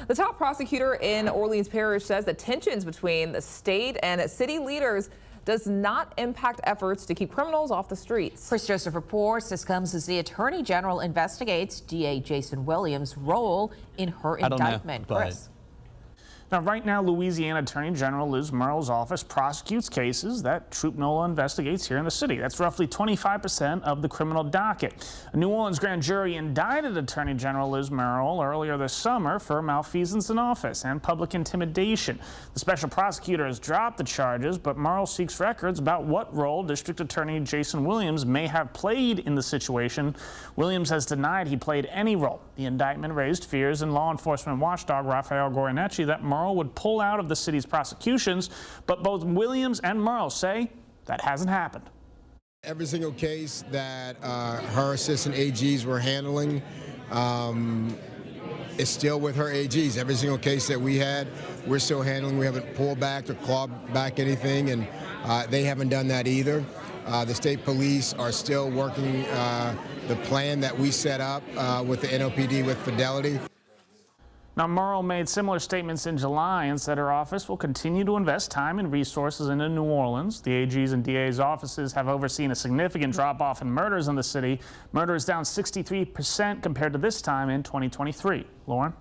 The top prosecutor in Orleans Parish says the tensions between the state and city leaders does not impact efforts to keep criminals off the streets. Chris Joseph reports this comes as the Attorney General investigates DA Jason Williams' role in her indictment. Chris. Now, right now, Louisiana Attorney General Liz Murrow's office prosecutes cases that Troop NOLA investigates here in the city. That's roughly 25% of the criminal docket. A New Orleans grand jury indicted Attorney General Liz Murrow earlier this summer for malfeasance in office and public intimidation. The special prosecutor has dropped the charges, but Murrow seeks records about what role District Attorney Jason Williams may have played in the situation. Williams has denied he played any role. The indictment raised fears in law enforcement watchdog Rafael Goyeneche that Murrow would pull out of the city's prosecutions, but both Williams and Murrow say that hasn't happened. Every single case that her assistant AGs were handling is still with her AGs. Every single case that we had, we're still handling. We haven't pulled back or clawed back anything, and they haven't done that either. The state police are still working the plan that we set up with the NOPD with Fidelity. Now, Murrow made similar statements in July and said her office will continue to invest time and resources into New Orleans. The AG's and DA's offices have overseen a significant drop-off in murders in the city. Murder is down 63% compared to this time in 2023. Lauren?